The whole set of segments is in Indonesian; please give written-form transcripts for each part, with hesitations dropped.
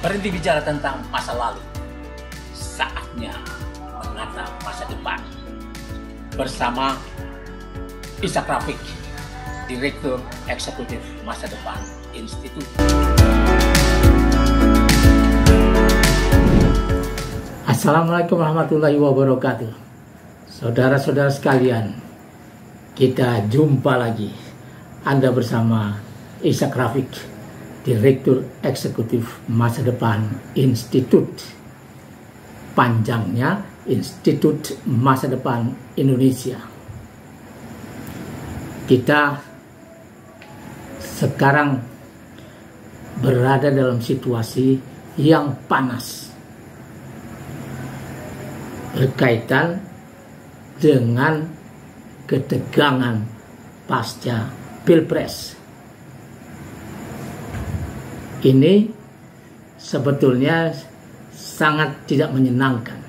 Berhenti bicara tentang masa lalu. Saatnya menatap masa depan. Bersama Ishak Rafiq, Direktur Eksekutif Masa Depan Institut. Assalamualaikum warahmatullahi wabarakatuh. Saudara-saudara sekalian, kita jumpa lagi. Anda bersama Ishak Rafiq, Direktur Eksekutif Masa Depan Institut. Panjangnya Institut Masa Depan Indonesia. Kita sekarang berada dalam situasi yang panas berkaitan dengan ketegangan pasca Pilpres. Ini sebetulnya sangat tidak menyenangkan.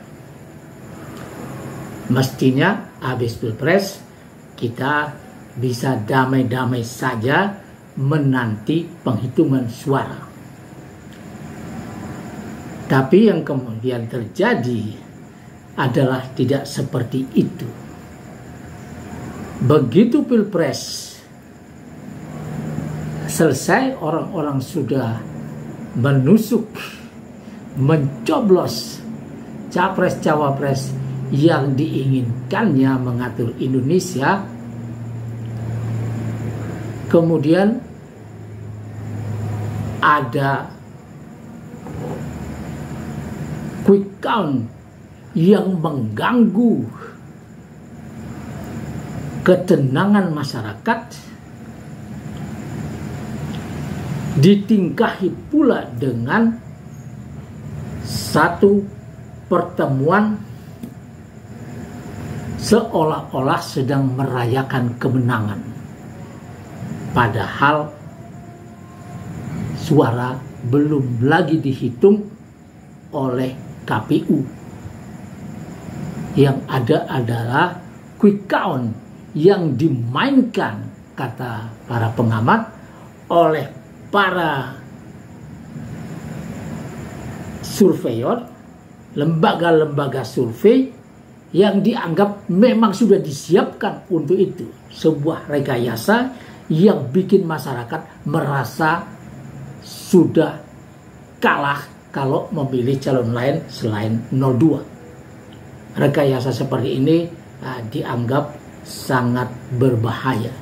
Mestinya habis Pilpres kita bisa damai-damai saja menanti penghitungan suara. Tapi yang kemudian terjadi adalah tidak seperti itu. Begitu Pilpres selesai, orang-orang sudah menusuk, mencoblos capres-cawapres yang diinginkannya mengatur Indonesia. Kemudian ada quick count yang mengganggu ketenangan masyarakat, ditingkahi pula dengan satu pertemuan seolah-olah sedang merayakan kemenangan, padahal suara belum lagi dihitung oleh KPU. Yang ada adalah quick count yang dimainkan, kata para pengamat, oleh para surveyor, lembaga-lembaga survei yang dianggap memang sudah disiapkan untuk itu. Sebuah rekayasa yang bikin masyarakat merasa sudah kalah kalau memilih calon lain selain 02. Rekayasa seperti ini dianggap sangat berbahaya.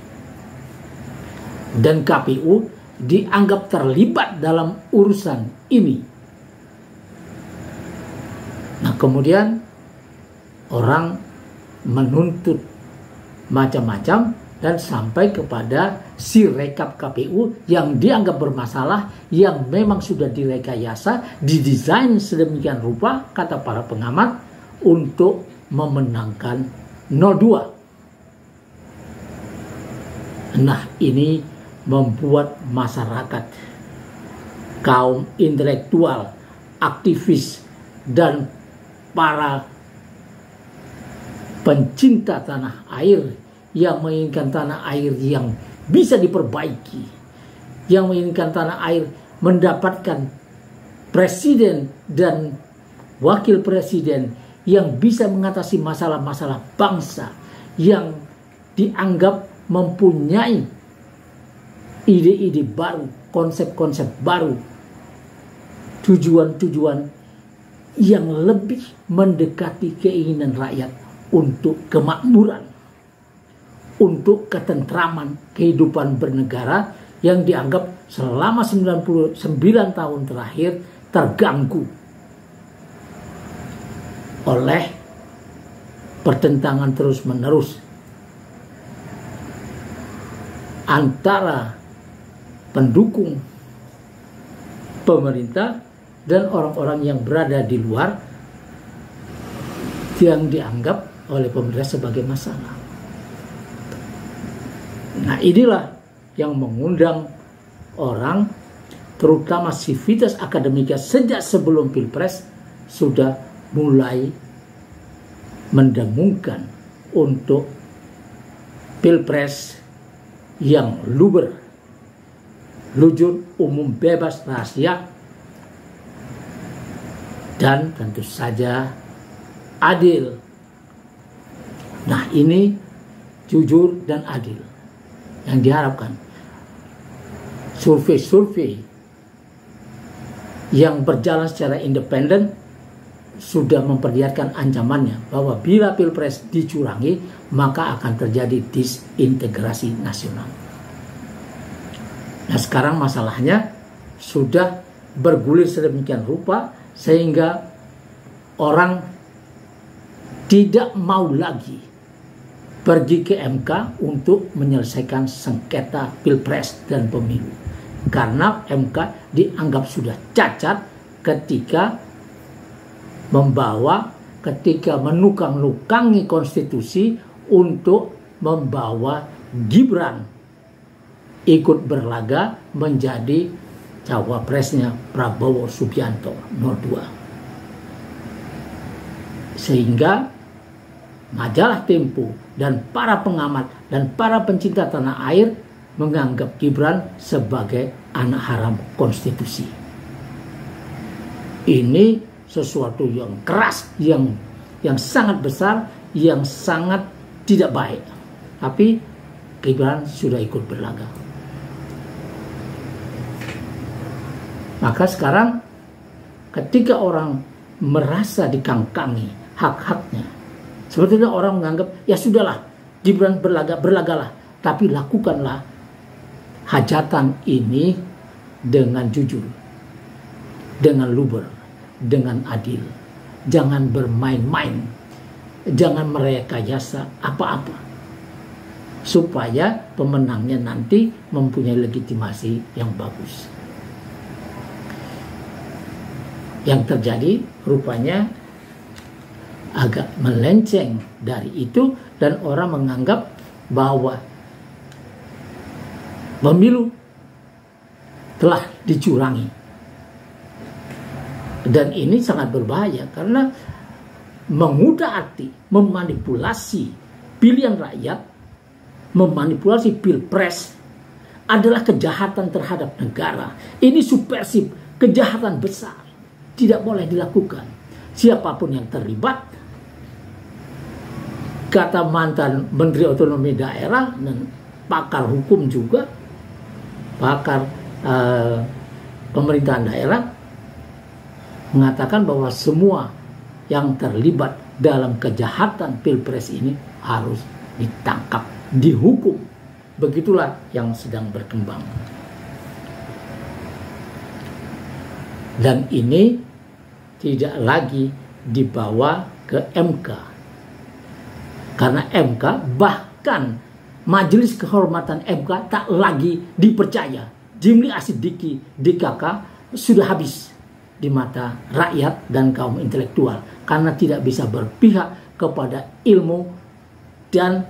Dan KPU dianggap terlibat dalam urusan ini. Nah, kemudian orang menuntut macam-macam dan sampai kepada si rekap KPU yang dianggap bermasalah, yang memang sudah direkayasa, didesain sedemikian rupa, kata para pengamat, untuk memenangkan 02. Nah, ini membuat masyarakat, kaum intelektual, aktivis, dan para pencinta tanah air yang menginginkan tanah air yang bisa diperbaiki, yang menginginkan tanah air mendapatkan presiden dan wakil presiden yang bisa mengatasi masalah-masalah bangsa, yang dianggap mempunyai ide-ide baru, konsep-konsep baru, tujuan-tujuan yang lebih mendekati keinginan rakyat untuk kemakmuran, untuk ketentraman kehidupan bernegara yang dianggap selama 99 tahun terakhir terganggu oleh pertentangan terus-menerus antara pendukung pemerintah dan orang-orang yang berada di luar yang dianggap oleh pemerintah sebagai masalah. Nah, inilah yang mengundang orang, terutama sivitas akademika, sejak sebelum Pilpres sudah mulai mendengungkan untuk Pilpres yang luber, lujur, umum, bebas, rahasia, dan tentu saja adil. Nah, ini jujur dan adil yang diharapkan. Survei-survei yang berjalan secara independen sudah memperlihatkan ancamannya bahwa bila Pilpres dicurangi maka akan terjadi disintegrasi nasional. Nah, sekarang masalahnya sudah bergulir sedemikian rupa sehingga orang tidak mau lagi pergi ke MK untuk menyelesaikan sengketa Pilpres dan pemilu. Karena MK dianggap sudah cacat ketika menukang-nukangi konstitusi untuk membawa Gibran ikut berlaga menjadi cawapresnya Prabowo Subianto 02. Sehingga majalah Tempo dan para pengamat dan para pencinta tanah air menganggap Gibran sebagai anak haram konstitusi. Ini sesuatu yang keras, yang sangat besar, yang sangat tidak baik. Tapi Gibran sudah ikut berlaga. Maka sekarang ketika orang merasa dikangkangi hak-haknya, sebetulnya orang menganggap ya sudahlah, Gibran berlagalah, tapi lakukanlah hajatan ini dengan jujur, dengan luber, dengan adil. Jangan bermain-main, jangan merekayasa apa-apa, supaya pemenangnya nanti mempunyai legitimasi yang bagus. Yang terjadi rupanya agak melenceng dari itu dan orang menganggap bahwa pemilu telah dicurangi. Dan ini sangat berbahaya karena mengudak-atik, memanipulasi pilihan rakyat, memanipulasi Pilpres adalah kejahatan terhadap negara. Ini subversif, kejahatan besar. Tidak boleh dilakukan. Siapapun yang terlibat, kata mantan Menteri Otonomi Daerah dan pakar hukum juga, pakar pemerintahan daerah, mengatakan bahwa semua yang terlibat dalam kejahatan Pilpres ini harus ditangkap, dihukum. Begitulah yang sedang berkembang. Dan ini tidak lagi dibawa ke MK. Karena MK, bahkan Majelis Kehormatan MK tak lagi dipercaya. Jimli Asidiki DKK sudah habis di mata rakyat dan kaum intelektual karena tidak bisa berpihak kepada ilmu dan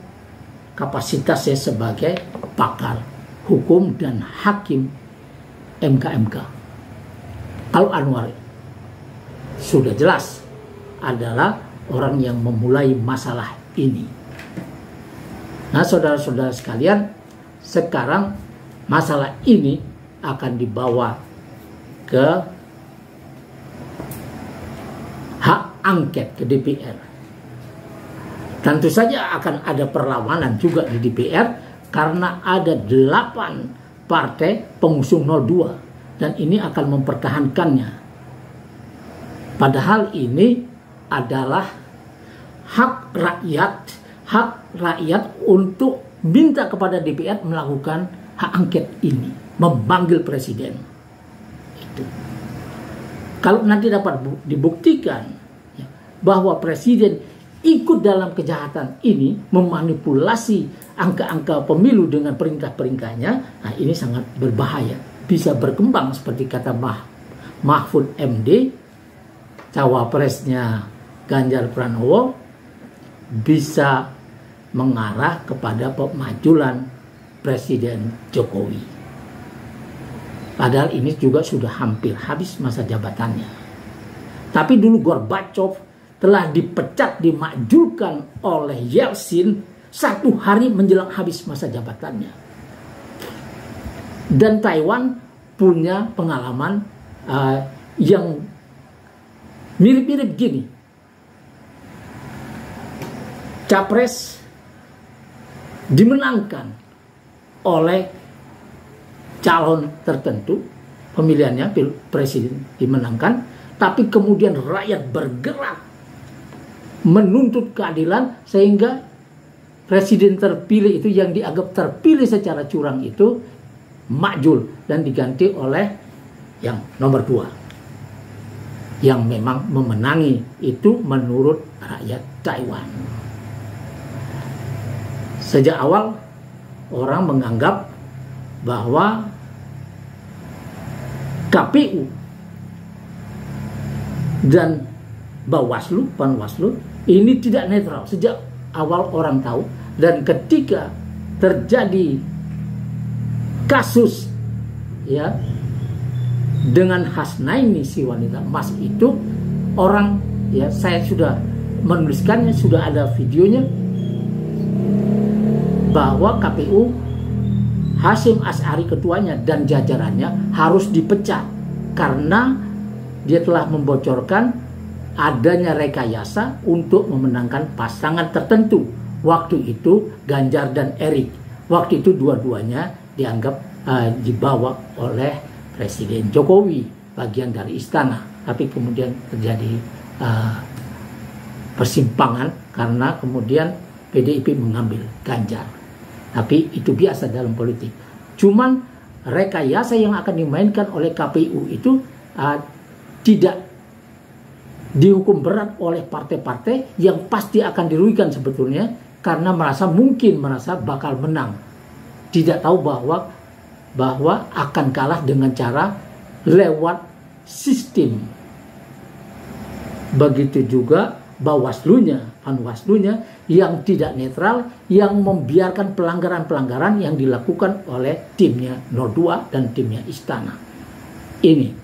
kapasitasnya sebagai pakar hukum dan hakim MK-MK. Kalau Anwar sudah jelas adalah orang yang memulai masalah ini. Nah, saudara-saudara sekalian, sekarang masalah ini akan dibawa ke hak angket ke DPR. Tentu saja akan ada perlawanan juga di DPR karena ada 8 partai pengusung 02 dan ini akan mempertahankannya. Padahal ini adalah hak rakyat untuk minta kepada DPR melakukan hak angket ini, memanggil presiden. Itu. Kalau nanti dapat dibuktikan ya, bahwa presiden ikut dalam kejahatan ini, memanipulasi angka-angka pemilu dengan perintah-perintahnya, nah ini sangat berbahaya. Bisa berkembang seperti kata Mahfud MD, cawapresnya Ganjar Pranowo, bisa mengarah kepada pemajulan Presiden Jokowi. Padahal ini juga sudah hampir habis masa jabatannya. Tapi dulu Gorbachev telah dipecat, dimakjulkan oleh Yeltsin 1 hari menjelang habis masa jabatannya. Dan Taiwan punya pengalaman yang Mirip-mirip gini. Capres dimenangkan oleh calon tertentu, pemilihannya presiden dimenangkan, tapi kemudian rakyat bergerak menuntut keadilan sehingga presiden terpilih itu yang dianggap terpilih secara curang itu makjul dan diganti oleh yang nomor 2 yang memang memenangi itu menurut rakyat Taiwan. Sejak awal orang menganggap bahwa KPU dan Bawaslu, Panwaslu ini tidak netral. Sejak awal orang tahu, dan ketika terjadi kasus ya dengan Hasnaini si wanita emas itu, orang ya, saya sudah menuliskannya, sudah ada videonya, bahwa KPU Hasyim Asy'ari ketuanya dan jajarannya harus dipecat karena dia telah membocorkan adanya rekayasa untuk memenangkan pasangan tertentu. Waktu itu Ganjar dan Erik. Waktu itu dua-duanya dianggap dibawa oleh Presiden Jokowi, bagian dari istana. Tapi kemudian terjadi persimpangan karena kemudian PDIP mengambil Ganjar. Tapi itu biasa dalam politik. Cuman rekayasa yang akan dimainkan oleh KPU itu tidak dihukum berat oleh partai-partai yang pasti akan dirugikan sebetulnya karena merasa bakal menang. Tidak tahu bahwa akan kalah dengan cara lewat sistem. Begitu juga Bawaslunya, Panwaslunya yang tidak netral, yang membiarkan pelanggaran-pelanggaran yang dilakukan oleh timnya 02 dan timnya Istana. Ini.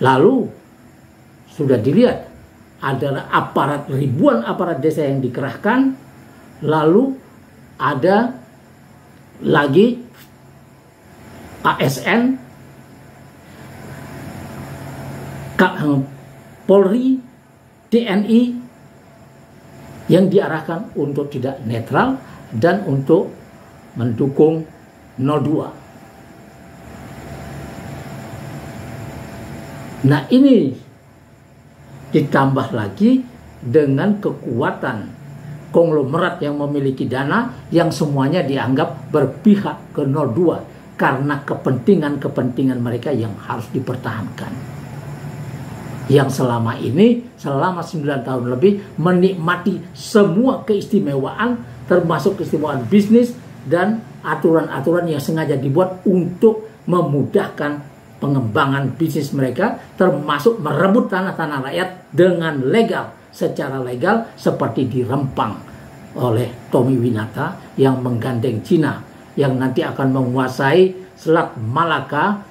Lalu sudah dilihat adalah ribuan aparat desa yang dikerahkan, lalu ada lagi ASN, Polri, TNI yang diarahkan untuk tidak netral dan untuk mendukung 02. Nah ini ditambah lagi dengan kekuatan konglomerat yang memiliki dana yang semuanya dianggap berpihak ke 02 karena kepentingan-kepentingan mereka yang harus dipertahankan. Yang selama 9 tahun lebih menikmati semua keistimewaan, termasuk keistimewaan bisnis dan aturan-aturan yang sengaja dibuat untuk memudahkan pengembangan bisnis mereka, termasuk merebut tanah-tanah rakyat dengan legal, secara legal, seperti di Rempang oleh Tommy Winata yang menggandeng Cina, yang nanti akan menguasai Selat Malaka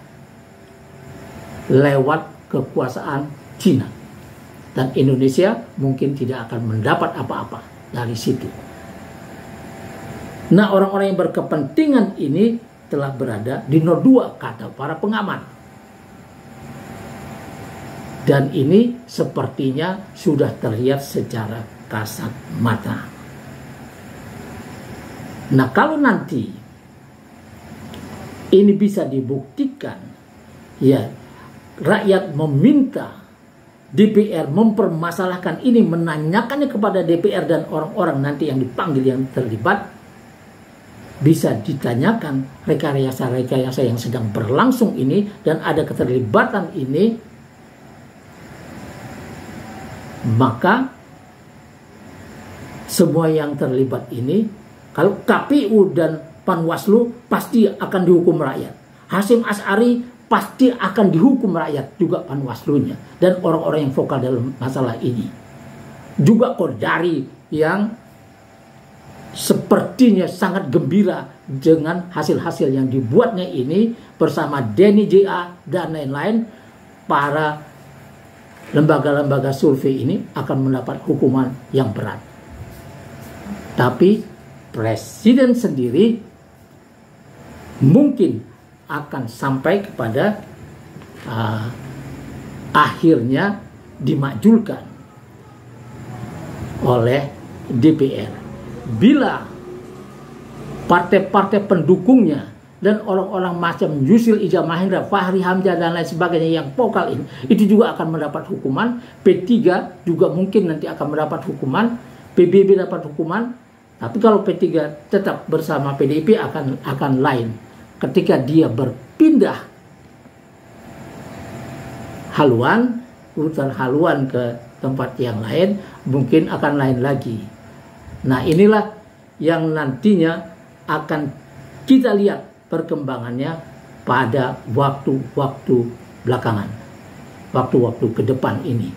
lewat kekuasaan Cina, dan Indonesia mungkin tidak akan mendapat apa-apa dari situ. Nah, orang-orang yang berkepentingan ini telah berada di 02 kata para pengamat, dan ini sepertinya sudah terlihat secara kasat mata. Nah, kalau nanti ini bisa dibuktikan, ya rakyat meminta DPR mempermasalahkan ini, menanyakannya kepada DPR dan orang-orang nanti yang dipanggil yang terlibat, bisa ditanyakan rekayasa-rekayasa yang sedang berlangsung ini dan ada keterlibatan ini, maka semua yang terlibat ini, kalau KPU dan Panwaslu pasti akan dihukum rakyat. Hasyim Asy'ari pasti akan dihukum rakyat, juga Panwaslunya dan orang-orang yang vokal dalam masalah ini. Juga Kodari yang sepertinya sangat gembira dengan hasil-hasil yang dibuatnya ini bersama Denny JA dan lain-lain, para lembaga-lembaga survei ini akan mendapat hukuman yang berat. Tapi presiden sendiri mungkin akan sampai kepada akhirnya dimakzulkan oleh DPR. Bila partai-partai pendukungnya dan orang-orang macam Yusril Iza Mahendra, Fahri Hamzah dan lain sebagainya yang vokal ini, itu juga akan mendapat hukuman. P3 juga mungkin nanti akan mendapat hukuman, PBB dapat hukuman. Tapi kalau P3 tetap bersama PDIP akan lain. Ketika dia berpindah haluan, urusan haluan ke tempat yang lain, mungkin akan lain lagi. Nah, inilah yang nantinya akan kita lihat perkembangannya pada waktu-waktu belakangan, waktu-waktu ke depan ini,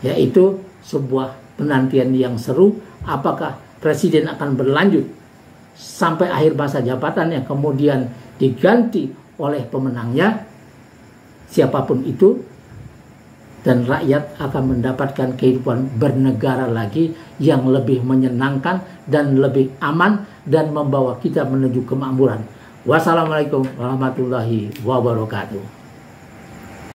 yaitu sebuah penantian yang seru. Apakah presiden akan berlanjut sampai akhir masa jabatannya, kemudian diganti oleh pemenangnya, siapapun itu, dan rakyat akan mendapatkan kehidupan bernegara lagi yang lebih menyenangkan dan lebih aman dan membawa kita menuju kemakmuran. Wassalamualaikum warahmatullahi wabarakatuh.